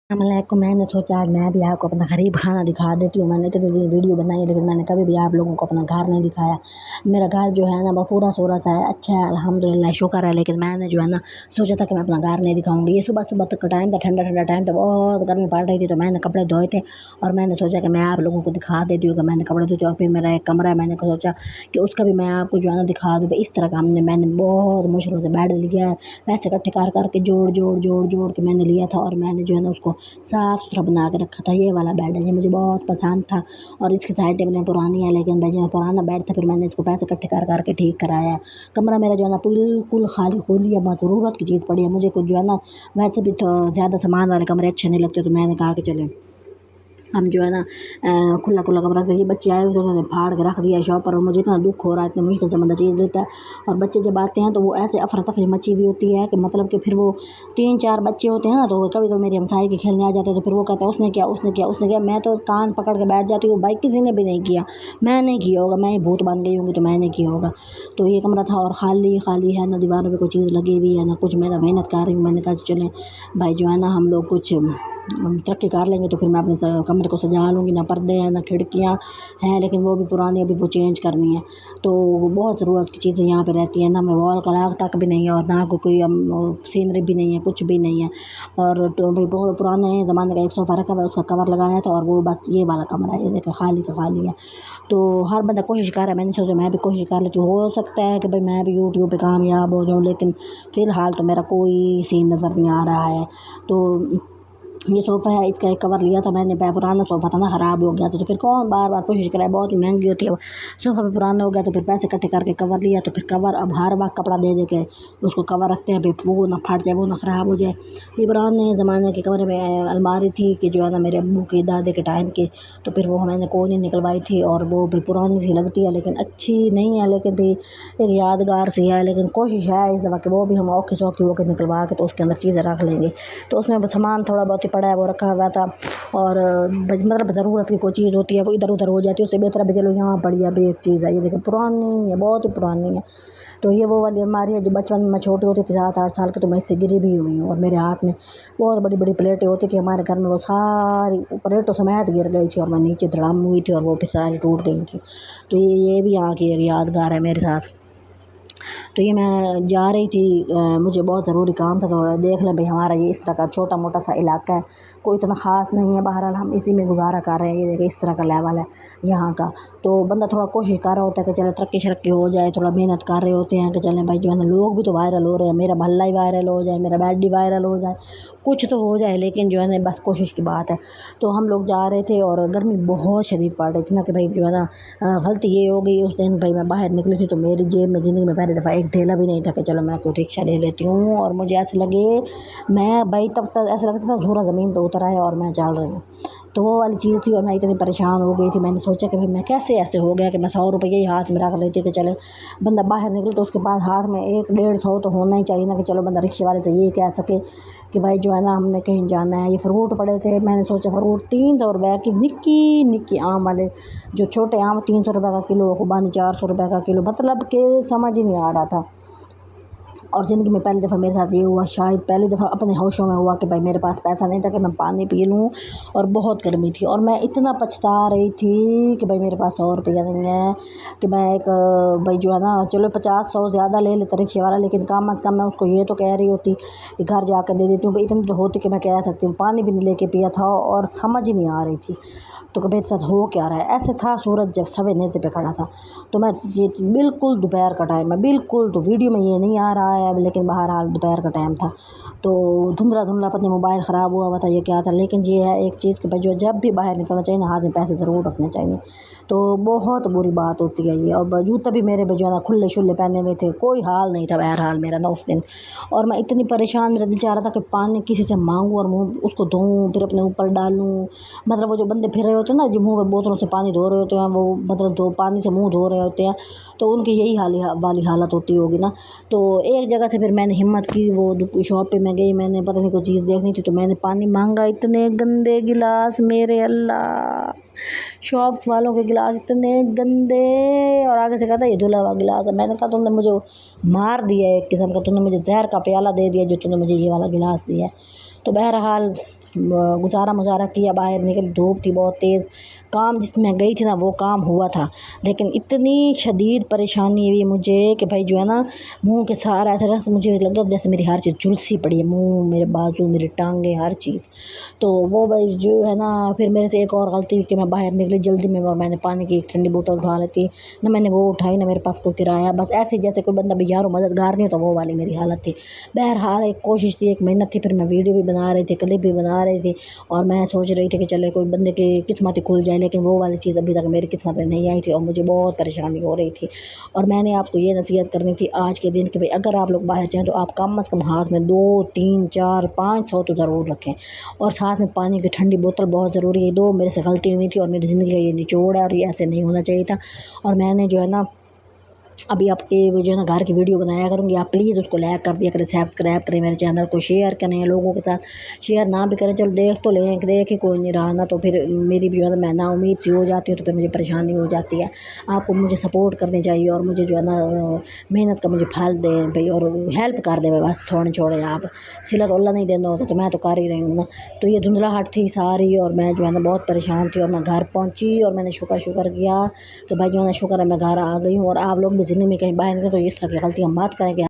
को मैंने सोचा आज मैं भी आपको अपना गरीब खाना दिखा देती हूँ। मैंने इतनी वीडियो बनाई लेकिन मैंने कभी भी आप लोगों को अपना घर नहीं दिखाया। मेरा घर जो है ना वो पूरा सूरा सा है, अच्छा है, अल्हम्दुलिल्लाह, शुक्र है। लेकिन मैंने जो है ना सोचा था कि मैं अपना घर नहीं दिखाऊंगी। ये सुबह सुबह तक का टाइम था, ठंडा ठंडा टाइम था, बहुत गर्मी पड़ रही थी, तो मैंने कपड़े धोए थे और मैंने सोचा कि मैं आप लोगों को दिखा देती हूँ कि मैंने कपड़े धोते। और फिर मेरा एक कमरा है, मैंने सोचा कि उसका भी मैं आपको जो है ना दिखा दूँ। इस तरह का मैंने बहुत मुश्किल से बेड लिया है, पैसे इकट्ठे कर करके जोड़ के मैंने लिया था और मैंने जो है ना उसको साफ़ सुथरा बना के रखा था। ये वाला बेड है, ये मुझे बहुत पसंद था और इसकी साइड टेबलें पुरानी है, लेकिन भाई पुराना बेड था, फिर मैंने इसको पैसे इकट्ठे कर करके ठीक कराया है। कमरा मेरा जो है ना बिल्कुल खाली खोली है, बहुत ज़रूरत की चीज़ पड़ी है मुझे कुछ जो है ना। वैसे भी तो ज़्यादा सामान वाले कमरे अच्छे नहीं लगते, तो मैंने कहा कि चले हम जो है ना खुला कमरा रख। ये बच्चे आए हुए थे, उन्होंने फाड़ के रख दिया शॉप पर और मुझे इतना दुख हो रहा है, इतनी मुश्किल से बंदा चीज़ देता है। और बच्चे जब आते हैं तो वो ऐसे अफरा तफरी मची हुई होती है कि मतलब कि फिर वो 3-4 बच्चे होते हैं ना, तो कभी कभी मेरी हमसाई के खेलने आ जाते हैं, तो फिर वो कहते हैं उसने किया। मैं तो कान पकड़ के बैठ जाती हूँ, भाई किसी ने भी नहीं किया, मैं नहीं किया होगा, मैं ही भूत बन गई होंगी तो मैंने किया होगा। तो ये कमरा था और खाली है ना, दीवारों पर कोई चीज़ लगी हुई है ना कुछ। मैं मेहनत कर रही हूँ, मैंने कहा चलें भाई जो है ना हम लोग कुछ तरक्की कर लेंगे तो फिर मैं अपने कमरे को सजा लूँगी। ना पर्दे हैं ना खिड़कियाँ हैं, लेकिन वो भी पुरानी, अभी वो चेंज करनी है। तो बहुत ज़रूरत की चीज़ें यहाँ पे रहती हैं ना। मैं वॉल का लाग तक भी नहीं है और ना कोई सीनरी भी नहीं है, कुछ भी नहीं है। और तो भाई बहुत पुराने ज़माने का एक सोफ़ा रखा हुआ है, उसका कवर लगाया था और वो बस ये वाला कमरा है, ये देखा खाली का खाली है। तो हर बंदा कोशिश कर रहा है, मैंने सोचा मैं भी कोशिश कर लेती हूँ, हो सकता है कि भाई मैं भी यूट्यूब पे कामयाब हो जाऊँ, लेकिन फ़िलहाल तो मेरा कोई सीन नज़र नहीं आ रहा है। तो ये सोफ़ा है, इसका एक कवर लिया था मैंने, पुराना सोफ़ा था ना, ख़राब हो गया था, तो फिर कौन बार बार कोशिश कराए, बहुत ही महंगी होती है। सोफ़ा भी पुराना हो गया तो फिर पैसे इकट्ठे करके कवर लिया, तो फिर कवर अब हर वक्त कपड़ा दे के उसको कवर रखते हैं, फिर वो ना फट जाए, वो ना ख़राब हो जाए। ये पुराने ज़माने के कमरे में अलमारी थी कि जो है ना मेरे अब्बू के दादे के टाइम की, तो फिर वो मैंने कोई नहीं निकलवाई थी और वो भी पुरानी सी लगती है, लेकिन अच्छी नहीं है, लेकिन भी एक यादगार सी है। लेकिन कोशिश है इस दफ़ा कि वो भी हम औखी सौखी होकर निकलवा के तो उसके अंदर चीज़ें रख लेंगे। तो उसमें सामान थोड़ा बहुत ही पड़ा है, वो रखा हुआ था। और मतलब ज़रूरत की कोई चीज़ होती है वो इधर उधर हो जाती है, उससे बेहतर है चलो यहाँ पड़ी है। अभी एक चीज़ है, ये देखो पुरानी है, बहुत ही पुरानी है। तो ये वो वाली अलमारी है जो बचपन में मैं छोटी होती थी, 7-8 साल की, तो मैं इससे गिरी भी हुई हूँ और मेरे हाथ में बहुत बड़ी बड़ी प्लेटें होती थी हमारे घर में, वो सारी प्लेटों समेत गिर गई थी और मैं नीचे धड़ाम हुई थी और वो फिर सारी टूट गई थी। तो ये भी यहाँ की यादगार है मेरे साथ। तो ये मैं जा रही थी, मुझे बहुत ज़रूरी काम था, तो देख लें भाई हमारा ये इस तरह का छोटा मोटा सा इलाका है, कोई इतना ख़ास नहीं है, बहरहाल हम इसी में गुजारा कर रहे हैं। ये देखिए इस तरह का लेवल है यहाँ का। तो बंदा थोड़ा कोशिश कर रहा होता है कि चले तरक्की शरक्की हो जाए, थोड़ा मेहनत कर रहे होते हैं कि चलें भाई जो है ना लोग भी तो वायरल हो रहे हैं, मेरा भल्ला ही वायरल हो जाए, मेरा बेड ही वायरल हो जाए, कुछ तो हो जाए, लेकिन जो है ना बस कोशिश की बात है। तो हम लोग जा रहे थे और गर्मी बहुत शदीद पड़ रही थी ना कि भाई जो है ना गलती ये हो गई उस दिन, भाई मैं बाहर निकली थी तो मेरी जेब में ज़िंदगी में पहली दफ़ा एक ढेला भी नहीं था कि चलो मैं कोई रिक्शा ले लेती हूँ। और मुझे ऐसे लगे मैं भाई तब तक ऐसा लगता था ज़ोरा ज़मीन पर उतर आया और मैं चल रही हूँ। तो वो वाली चीज़ थी और मैं इतनी परेशान हो गई थी। मैंने सोचा कि भाई मैं कैसे ऐसे हो गया कि मैं 100 रुपये ही हाथ में रख लेती कि चले बंदा बाहर निकले तो उसके पास हाथ में 100-150 तो होना ही चाहिए ना, कि चलो बंदा रिक्शे वाले से ये कह सके कि भाई जो है ना हमने कहीं जाना है। ये फ्रूट पड़े थे, मैंने सोचा फ्रूट 300 रुपये की निक्की निक्की आम वाले, जो छोटे आम 300 रुपये का किलो, खुबानी 400 रुपये का किलो, मतलब कि समझ ही नहीं आ रहा था। और ज़िंदगी में पहली दफ़ा मेरे साथ ये हुआ, शायद पहली दफ़ा अपने होशों में हुआ कि भाई मेरे पास पैसा नहीं था कि मैं पानी पी लूँ और बहुत गर्मी थी और मैं इतना पछता रही थी कि भाई मेरे पास 100 रुपया नहीं है कि मैं एक भाई जो है ना चलो 50-100 ज़्यादा ले लेता रिक्शे वाला, लेकिन कम अज़ कम मैं उसको ये तो कह रही होती कि घर जाकर दे देती हूँ। भाई इतनी तो होती कि मैं कह सकती हूँ। पानी भी नहीं लेके पिया था और समझ ही नहीं आ रही थी तो मेरे साथ हो क्या रहा है। ऐसे था सूरज जब सवे नेज़े पे खड़ा था, तो मैं ये बिल्कुल दोपहर का टाइम है, बिल्कुल, तो वीडियो में ये नहीं आ रहा है लेकिन बहरहाल दोपहर का टाइम था। तो धुंधला पता नहीं मोबाइल ख़राब हुआ था ये क्या था, लेकिन ये है एक चीज़ कि भाई जो जब भी बाहर निकलना चाहिए ना हाथ में पैसे ज़रूर रखने चाहिए। तो बहुत बुरी बात होती है ये। और जूते भी मेरे जो है ना खुले शुल्ले पहने हुए थे, कोई हाल नहीं था बहरहाल मेरा ना उस दिन। और मैं इतनी परेशान, मेरा दिल चाह रहा था कि पानी किसी से मांगूँ और मुँह उसको धोऊँ फिर अपने ऊपर डालूँ। मतलब वो जो बंदे फिर रहे होते हैं ना जो मुँह में बोतलों से पानी धो रहे होते हैं, वो मतलब दो पानी से मुँह धो रहे होते हैं, तो उनकी यही वाली हालत होती होगी ना। तो एक जगह से फिर मैंने हिम्मत की, वो शॉप पे मैं गई, मैंने पता नहीं कोई चीज़ देखनी थी तो मैंने पानी मांगा। इतने गंदे गिलास, मेरे अल्लाह, शॉप्स वालों के गिलास इतने गंदे। और आगे से कहता ये धुला हुआ गिलास है। मैंने कहा तुमने मुझे मार दिया एक किस्म का, तुमने मुझे जहर का प्याला दे दिया जो तुमने मुझे ये वाला गिलास दिया है। तो बहरहाल गुजारा मुजारा किया, बाहर निकल, धूप थी बहुत तेज़, काम जिसमें गई थी ना वो काम हुआ था, लेकिन इतनी शदीद परेशानी हुई मुझे कि भाई जो है ना मुंह के सहारा ऐसा रहा, मुझे लगा जैसे मेरी हर चीज़ झुलसी पड़ी है, मुंह, मेरे बाजू, मेरी टांगें, हर चीज़। तो वो भाई जो है ना फिर मेरे से एक और गलती हुई कि मैं बाहर निकली जल्दी में और मैंने पानी की एक ठंडी बोतल उठा लेती, ना मैंने वो उठाई, ना मेरे पास कोई किराया, बस ऐसे जैसे कोई बंदा बेचारो मददगार नहीं हो, तो वो वाली मेरी हालत थी। बहरहाल एक कोशिश थी, एक मेहनत थी, फिर मैं वीडियो भी बना रही थी, क्लिप भी बना रही थी, और मैं सोच रही थी कि चले कोई बंदे की किस्मत ही खुल जाए, लेकिन वो वाली चीज़ अभी तक मेरी किस्मत में नहीं आई थी और मुझे बहुत परेशानी हो रही थी। और मैंने आपको ये नसीहत करनी थी आज के दिन कि भाई अगर आप लोग बाहर जाएँ तो आप कम से कम हाथ में 2 3 4 500 तो ज़रूर रखें, और साथ में पानी की ठंडी बोतल बहुत ज़रूरी है। 2 मेरे से गलती हुई थी और मेरी ज़िंदगी का ये निचोड़ है और ये ऐसे नहीं होना चाहिए था। और मैंने जो है ना अभी आपके वो जो है ना घर की वीडियो बनाया करूँगी, आप प्लीज़ उसको लाइक कर दिया करें, सब्सक्राइब करें, मेरे चैनल को शेयर करें लोगों के साथ, शेयर ना भी करें चलो देख तो लें, देख ही कोई नहीं रहा ना, तो फिर मेरी भी जो है ना मैं ना उम्मीद सी हो जाती हूँ, तो फिर मुझे परेशानी हो जाती है। आपको मुझे सपोर्ट करनी चाहिए और मुझे जो है ना मेहनत का मुझे फल दें भाई, और हेल्प कर दें बस थोड़े छोड़े, आप सिला तो अल्लाह नहीं देना होता, तो मैं तो कर ही रही हूँ ना। तो ये धुंधलाहट थी सारी और मैं जो है ना बहुत परेशान थी, और मैं घर पहुँची और मैंने शुक्र किया कि भाई जो है ना शुक्र है मैं घर आ गई हूँ। और आप लोग भी ज़िंदगी में कहीं बाहर निकलें तो इस तरह की गलतियाँ मत करें कि